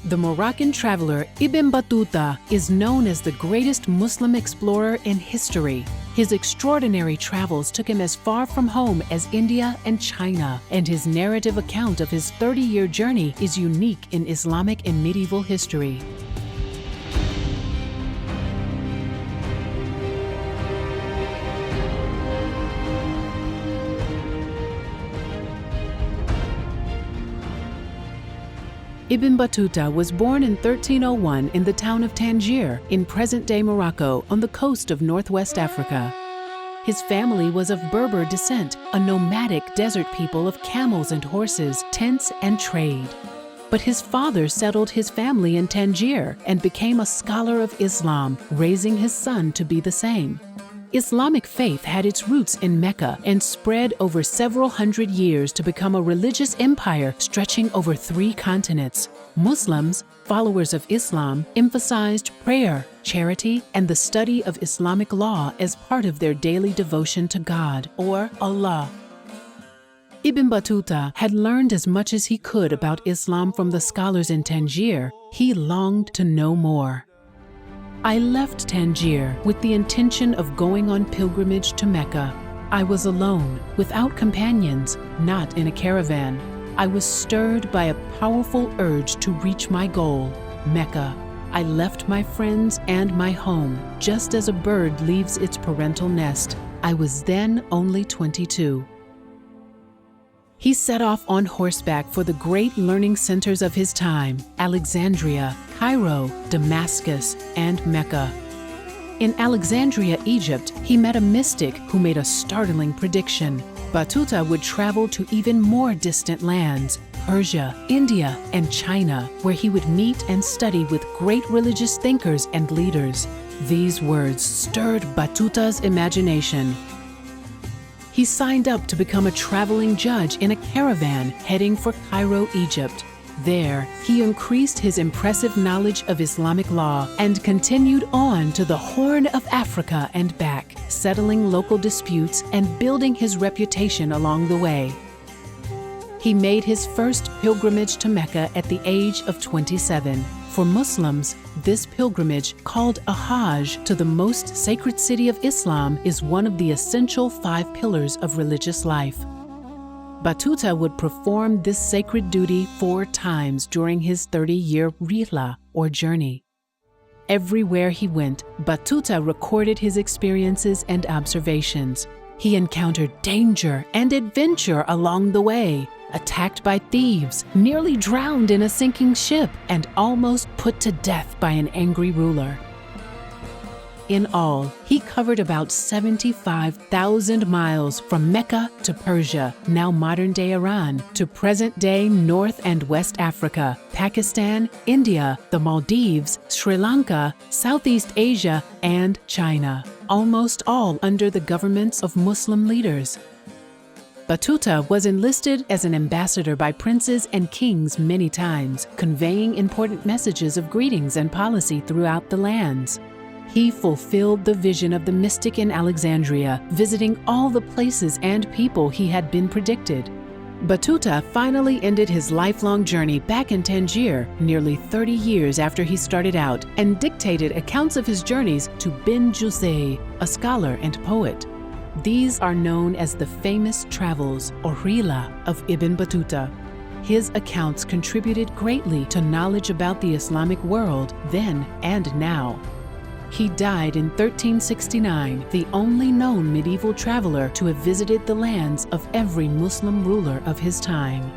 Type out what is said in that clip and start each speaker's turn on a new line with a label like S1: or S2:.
S1: The Moroccan traveler Ibn Battuta is known as the greatest Muslim explorer in history. His extraordinary travels took him as far from home as India and China, and his narrative account of his 30-year journey is unique in Islamic and medieval history. Ibn Battuta was born in 1301 in the town of Tangier in present-day Morocco on the coast of northwest Africa. His family was of Berber descent, a nomadic desert people of camels and horses, tents and trade. But his father settled his family in Tangier and became a scholar of Islam, raising his son to be the same. Islamic faith had its roots in Mecca and spread over several hundred years to become a religious empire stretching over 3 continents. Muslims, followers of Islam, emphasized prayer, charity, and the study of Islamic law as part of their daily devotion to God, or Allah. Ibn Battuta had learned as much as he could about Islam from the scholars in Tangier. He longed to know more. I left Tangier with the intention of going on pilgrimage to Mecca. I was alone, without companions, not in a caravan. I was stirred by a powerful urge to reach my goal, Mecca. I left my friends and my home, just as a bird leaves its parental nest. I was then only 22. He set off on horseback for the great learning centers of his time, Alexandria, Cairo, Damascus, and Mecca. In Alexandria, Egypt, he met a mystic who made a startling prediction. Battuta would travel to even more distant lands, Persia, India, and China, where he would meet and study with great religious thinkers and leaders. These words stirred Battuta's imagination. He signed up to become a traveling judge in a caravan heading for Cairo, Egypt. There, he increased his impressive knowledge of Islamic law and continued on to the Horn of Africa and back, settling local disputes and building his reputation along the way. He made his first pilgrimage to Mecca at the age of 27. For Muslims, this pilgrimage, called a Hajj to the most sacred city of Islam, is one of the essential 5 pillars of religious life. Battuta would perform this sacred duty 4 times during his 30-year rihla, or journey. Everywhere he went, Battuta recorded his experiences and observations. He encountered danger and adventure along the way, attacked by thieves, nearly drowned in a sinking ship, and almost put to death by an angry ruler. In all, he covered about 75,000 miles from Mecca to Persia, now modern-day Iran, to present-day North and West Africa, Pakistan, India, the Maldives, Sri Lanka, Southeast Asia, and China, almost all under the governments of Muslim leaders. Battuta was enlisted as an ambassador by princes and kings many times, conveying important messages of greetings and policy throughout the lands. He fulfilled the vision of the mystic in Alexandria, visiting all the places and people he had been predicted. Battuta finally ended his lifelong journey back in Tangier nearly 30 years after he started out, and dictated accounts of his journeys to Bin Juzay, a scholar and poet. These are known as the famous travels, or rihla, of Ibn Battuta. His accounts contributed greatly to knowledge about the Islamic world then and now. He died in 1369, the only known medieval traveler to have visited the lands of every Muslim ruler of his time.